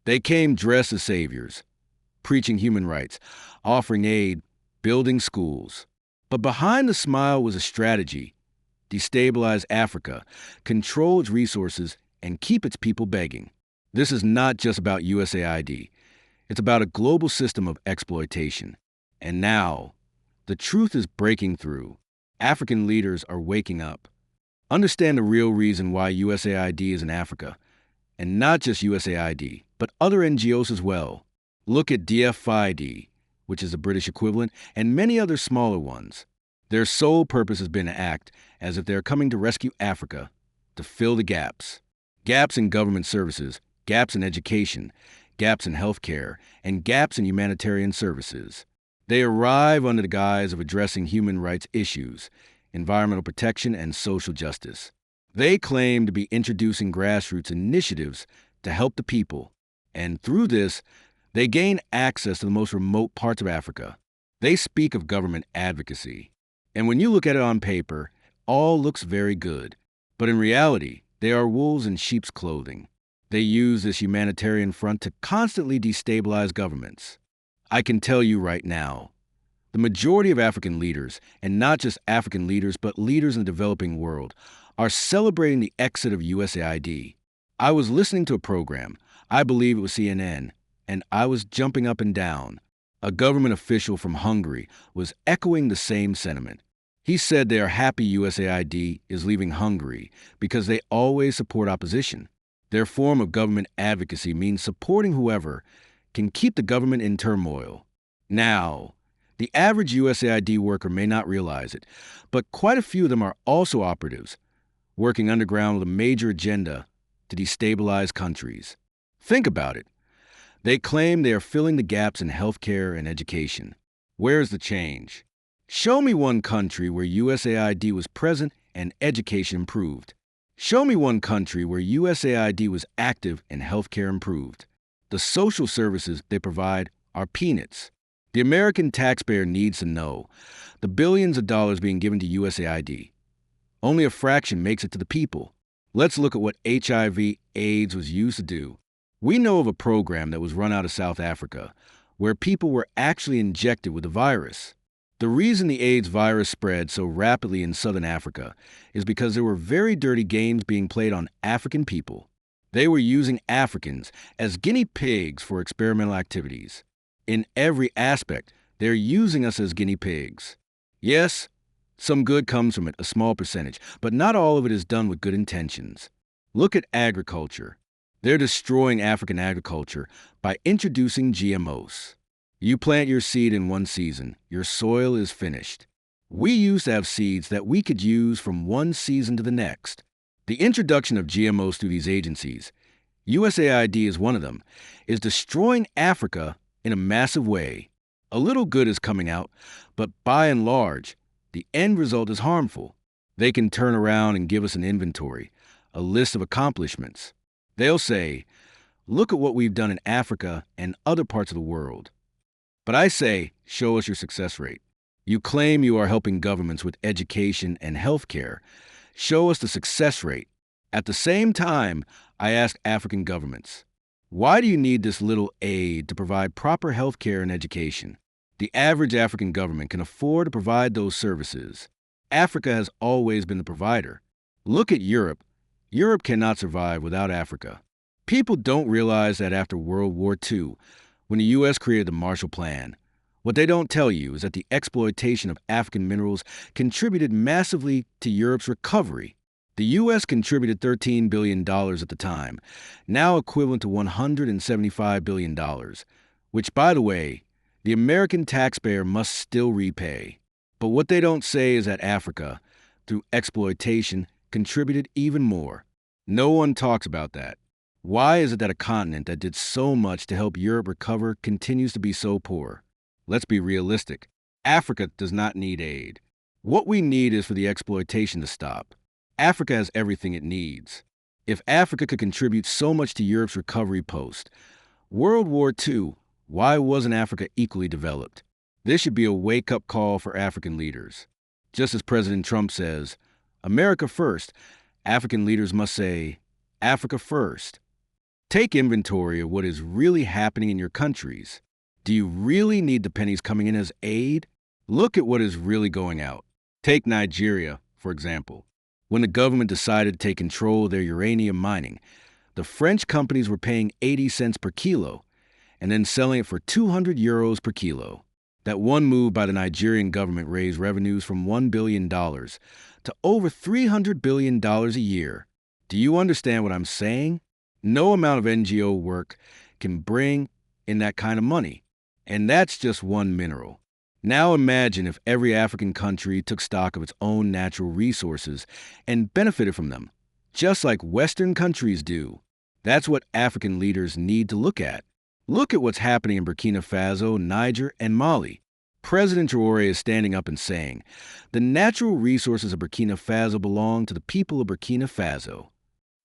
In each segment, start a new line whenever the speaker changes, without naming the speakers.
They came dressed as saviors, preaching human rights, offering aid, building schools. But behind the smile was a strategy: destabilize Africa, control its resources, and keep its people begging. This is not just about USAID. It's about a global system of exploitation. And now, the truth is breaking through. African leaders are waking up. Understand the real reason why USAID is in Africa. And not just USAID, but other NGOs as well. Look at DFID, which is the British equivalent, and many other smaller ones. Their sole purpose has been to act as if they're coming to rescue Africa, to fill the gaps. Gaps in government services, gaps in education, gaps in healthcare, and gaps in humanitarian services. They arrive under the guise of addressing human rights issues, environmental protection, and social justice. They claim to be introducing grassroots initiatives to help the people, and through this, they gain access to the most remote parts of Africa. They speak of government advocacy, and when you look at it on paper, all looks very good. But in reality, they are wolves in sheep's clothing. They use this humanitarian front to constantly destabilize governments. I can tell you right now, the majority of African leaders, and not just African leaders, but leaders in the developing world, are celebrating the exit of USAID. I was listening to a program, I believe it was CNN, and I was jumping up and down. A government official from Hungary was echoing the same sentiment. He said they are happy USAID is leaving Hungary because they always support opposition. Their form of government advocacy means supporting whoever can keep the government in turmoil. Now, the average USAID worker may not realize it, but quite a few of them are also operatives, working underground with a major agenda to destabilize countries. Think about it. They claim they are filling the gaps in healthcare and education. Where's the change? Show me one country where USAID was present and education improved. Show me one country where USAID was active and healthcare improved. The social services they provide are peanuts. The American taxpayer needs to know the billions of dollars being given to USAID. Only a fraction makes it to the people. Let's look at what HIV/AIDS was used to do. We know of a program that was run out of South Africa where people were actually injected with the virus. The reason the AIDS virus spread so rapidly in southern Africa is because there were very dirty games being played on African people. They were using Africans as guinea pigs for experimental activities. In every aspect, they're using us as guinea pigs. Yes, some good comes from it, a small percentage, but not all of it is done with good intentions. Look at agriculture. They're destroying African agriculture by introducing GMOs. You plant your seed in one season, your soil is finished. We used to have seeds that we could use from one season to the next. The introduction of GMOs through these agencies, USAID is one of them, is destroying Africa in a massive way. A little good is coming out, but by and large, the end result is harmful. They can turn around and give us an inventory, a list of accomplishments. They'll say, look at what we've done in Africa and other parts of the world. But I say, show us your success rate. You claim you are helping governments with education and healthcare. Show us the success rate. At the same time, I ask African governments, why do you need this little aid to provide proper healthcare and education? The average African government can afford to provide those services. Africa has always been the provider. Look at Europe. Europe cannot survive without Africa. People don't realize that after World War II, when the U.S. created the Marshall Plan, what they don't tell you is that the exploitation of African minerals contributed massively to Europe's recovery. The U.S. contributed $13 billion at the time, now equivalent to $175 billion, which, by the way, the American taxpayer must still repay. But what they don't say is that Africa, through exploitation, contributed even more. No one talks about that. Why is it that a continent that did so much to help Europe recover continues to be so poor? Let's be realistic. Africa does not need aid. What we need is for the exploitation to stop. Africa has everything it needs. If Africa could contribute so much to Europe's recovery post World War II, why wasn't Africa equally developed? This should be a wake-up call for African leaders. Just as President Trump says, America first, African leaders must say, Africa first. Take inventory of what is really happening in your countries. Do you really need the pennies coming in as aid? Look at what is really going out. Take Nigeria, for example. When the government decided to take control of their uranium mining, the French companies were paying 80 cents per kilo and then selling it for 200 euros per kilo. That one move by the Nigerian government raised revenues from $1 billion to over $300 billion a year. Do you understand what I'm saying? No amount of NGO work can bring in that kind of money. And that's just one mineral. Now imagine if every African country took stock of its own natural resources and benefited from them, just like Western countries do. That's what African leaders need to look at. Look at what's happening in Burkina Faso, Niger, and Mali. President Traore is standing up and saying, the natural resources of Burkina Faso belong to the people of Burkina Faso.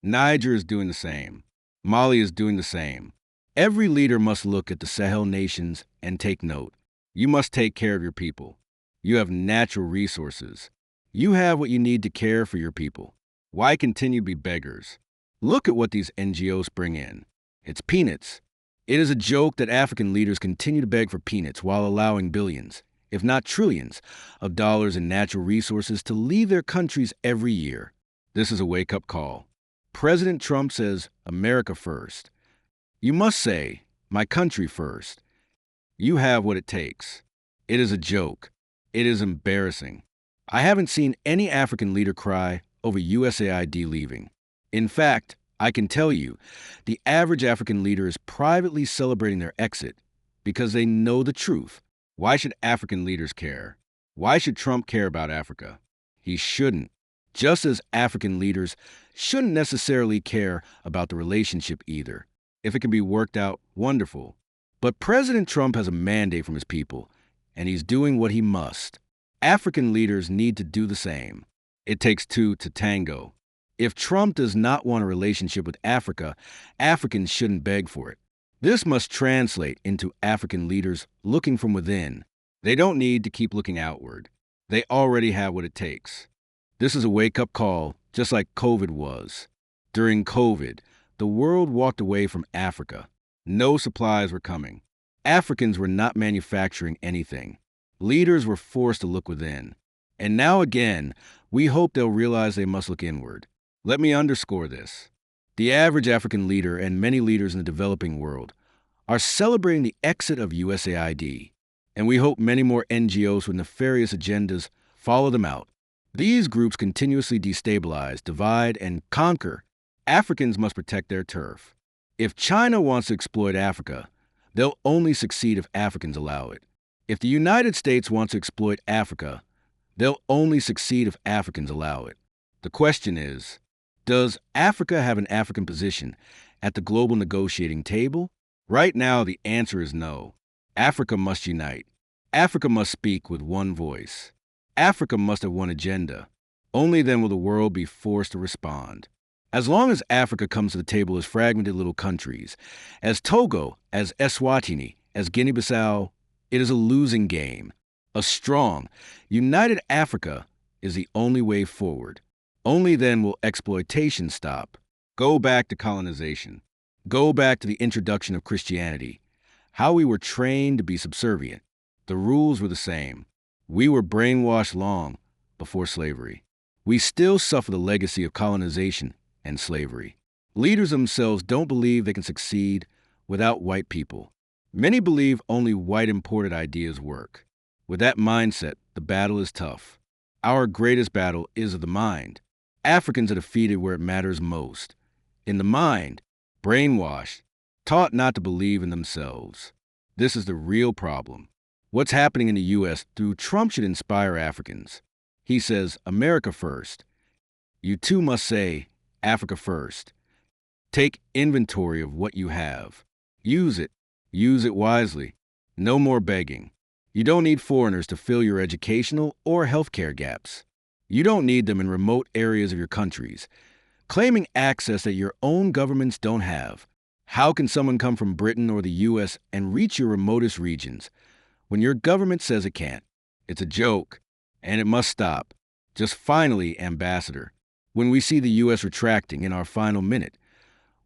Niger is doing the same. Mali is doing the same. Every leader must look at the Sahel nations and take note. You must take care of your people. You have natural resources. You have what you need to care for your people. Why continue to be beggars? Look at what these NGOs bring in. It's peanuts. It is a joke that African leaders continue to beg for peanuts while allowing billions, if not trillions, of dollars in natural resources to leave their countries every year. This is a wake-up call. President Trump says, America first. You must say, my country first. You have what it takes. It is a joke. It is embarrassing. I haven't seen any African leader cry over USAID leaving. In fact, I can tell you, the average African leader is privately celebrating their exit because they know the truth. Why should African leaders care? Why should Trump care about Africa? He shouldn't. Just as African leaders shouldn't necessarily care about the relationship either. If it can be worked out, wonderful. But President Trump has a mandate from his people, and he's doing what he must. African leaders need to do the same. It takes two to tango. If Trump does not want a relationship with Africa, Africans shouldn't beg for it. This must translate into African leaders looking from within. They don't need to keep looking outward. They already have what it takes. This is a wake-up call, just like COVID was. During COVID, the world walked away from Africa. No supplies were coming. Africans were not manufacturing anything. Leaders were forced to look within. And now again, we hope they'll realize they must look inward. Let me underscore this. The average African leader and many leaders in the developing world are celebrating the exit of USAID, and we hope many more NGOs with nefarious agendas follow them out. These groups continuously destabilize, divide, and conquer. Africans must protect their turf. If China wants to exploit Africa, they'll only succeed if Africans allow it. If the United States wants to exploit Africa, they'll only succeed if Africans allow it. The question is, does Africa have an African position at the global negotiating table? Right now, the answer is no. Africa must unite. Africa must speak with one voice. Africa must have one agenda. Only then will the world be forced to respond. As long as Africa comes to the table as fragmented little countries, as Togo, as Eswatini, as Guinea-Bissau, it is a losing game. A strong, united Africa is the only way forward. Only then will exploitation stop. Go back to colonization. Go back to the introduction of Christianity. How we were trained to be subservient. The rules were the same. We were brainwashed long before slavery. We still suffer the legacy of colonization and slavery. Leaders themselves don't believe they can succeed without white people. Many believe only white imported ideas work. With that mindset, the battle is tough. Our greatest battle is of the mind. Africans are defeated where it matters most. In the mind, brainwashed, taught not to believe in themselves. This is the real problem. What's happening in the U.S. through Trump should inspire Africans. He says, America first. You too must say, Africa first. Take inventory of what you have. Use it. Use it wisely. No more begging. You don't need foreigners to fill your educational or healthcare gaps. You don't need them in remote areas of your countries, claiming access that your own governments don't have. How can someone come from Britain or the U.S. and reach your remotest regions when your government says it can't? It's a joke, and it must stop. Just finally, Ambassador, when we see the U.S. retracting in our final minute,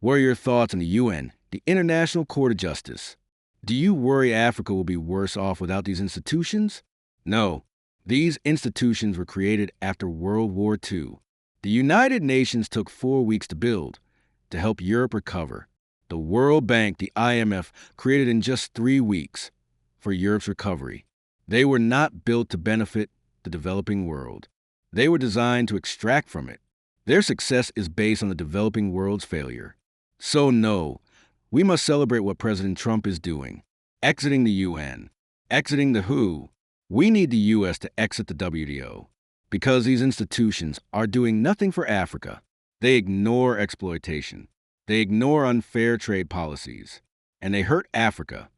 What are your thoughts on the UN, the International Court of Justice? Do you worry Africa will be worse off without these institutions? No. These institutions were created after World War II. The United Nations took 4 weeks to build, to help Europe recover. The World Bank, the IMF, created in just 3 weeks for Europe's recovery. They were not built to benefit the developing world. They were designed to extract from it. Their success is based on the developing world's failure. So no, we must celebrate what President Trump is doing. Exiting the UN, exiting the WHO. We need the U.S. to exit the WTO because these institutions are doing nothing for Africa. They ignore exploitation. They ignore unfair trade policies. And they hurt Africa